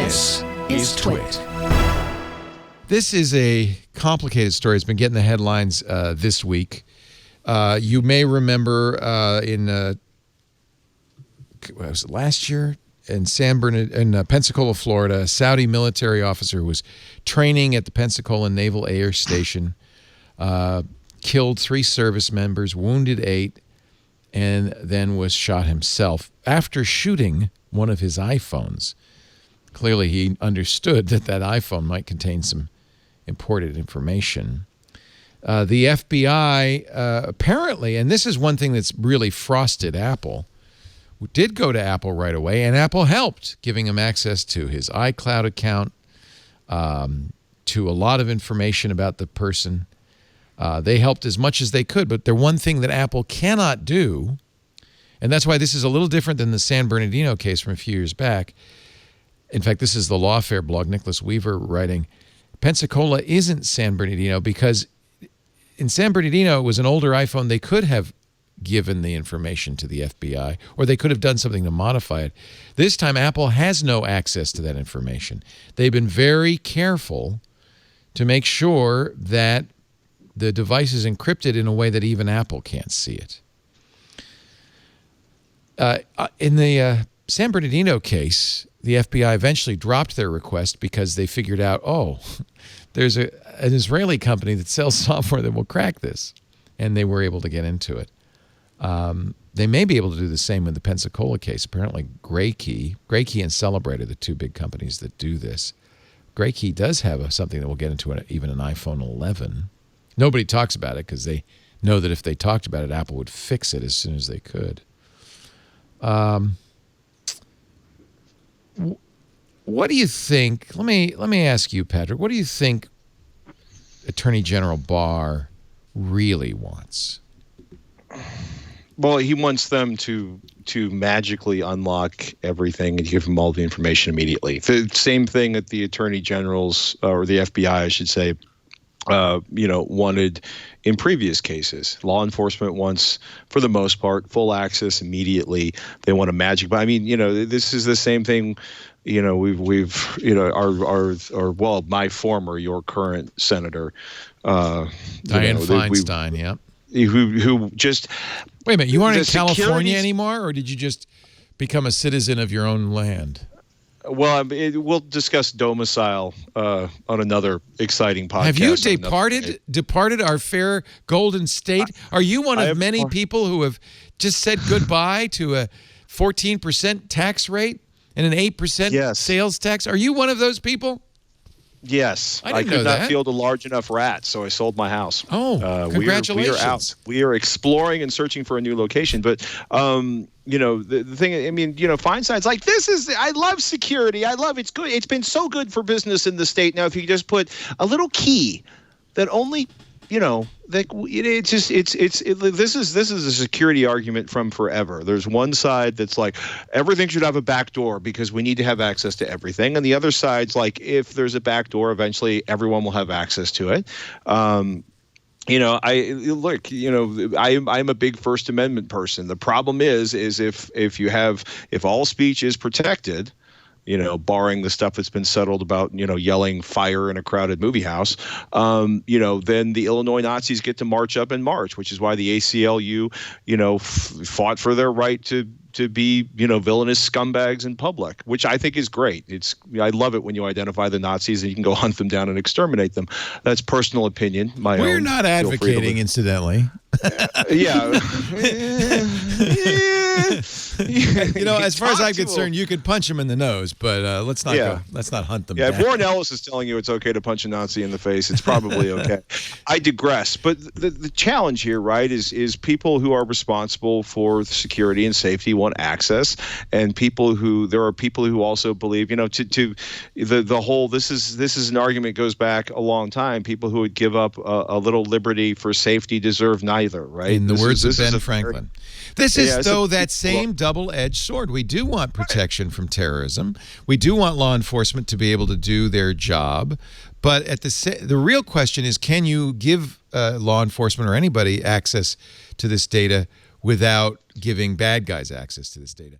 This is TWiT. This is a complicated story. It's been getting the headlines this week. You may remember was it last year in Pensacola, Florida, a Saudi military officer who was training at the Pensacola Naval Air Station, killed 3 service members, wounded 8, and then was shot himself after shooting one of his iPhones. Clearly, he understood that that iPhone might contain some important information. The FBI apparently, and this is one thing that's really frosted Apple, did go to Apple right away, and Apple helped, giving him access to his iCloud account, to a lot of information about the person. They helped as much as they could, but the one thing that Apple cannot do, and that's why this is a little different than the San Bernardino case from a few years back. In fact, this is the Lawfare blog, Nicholas Weaver writing, Pensacola isn't San Bernardino because in San Bernardino, it was an older iPhone. They could have given the information to the FBI, or they could have done something to modify it. This time, Apple has no access to that information. They've been very careful to make sure that the device is encrypted in a way that even Apple can't see it. In the San Bernardino case, the FBI eventually dropped their request because they figured out, oh, there's an Israeli company that sells software that will crack this, and they were able to get into it. They may be able to do the same with the Pensacola case. Apparently, Graykey and Celebrate are the 2 big companies that do this. Graykey does have something that will get into even an iPhone 11. Nobody talks about it because they know that if they talked about it, Apple would fix it as soon as they could. What do you think? Let me ask you, Patrick. What do you think Attorney General Barr really wants? Well, he wants them to magically unlock everything and give them all the information immediately. The same thing that the Attorney General's or the FBI, I should say, wanted in previous cases. Law enforcement wants, for the most part, full access immediately. They want a magic. But I mean, this is the same thing. We've my former, your current senator, Dianne Feinstein, yeah. Who just wait a minute? You aren't in California anymore, or did you just become a citizen of your own land? Well, we'll discuss domicile on another exciting podcast. Have you departed our fair golden state? Are you one of many people who have just said goodbye to a 14% tax rate and an 8% sales tax? Are you one of those people? Yes, I could not field a large enough rat, so I sold my house. Oh, congratulations! We are out. We are exploring and searching for a new location. But the thing, I mean, Feinstein's like, this is. I love security. I love it's good. It's been so good for business in the state. Now, if you just put a little key that only. This is a security argument from forever. There's one side that's like everything should have a back door because we need to have access to everything, and the other side's like if there's a back door, eventually everyone will have access to it. I'm a big First Amendment person. The problem is if all speech is protected, barring the stuff that's been settled about, yelling fire in a crowded movie house, then the Illinois Nazis get to march up in March, which is why the ACLU, fought for their right to be, villainous scumbags in public, which I think is great. I love it when you identify the Nazis and you can go hunt them down and exterminate them. That's personal opinion. We're not advocating, incidentally. Yeah. As far as I'm concerned, you could punch him in the nose, but let's not hunt them down. If Warren Ellis is telling you it's okay to punch a Nazi in the face, it's probably okay. I digress. But the challenge here, right, is people who are responsible for security and safety want access, and there are people who also believe, the whole this is an argument goes back a long time. People who would give up a little liberty for safety deserve neither, right? In the words of Ben Franklin. This is, though, that same double-edged sword. We do want protection from terrorism. We do want law enforcement to be able to do their job. But the real question is, can you give law enforcement or anybody access to this data without giving bad guys access to this data?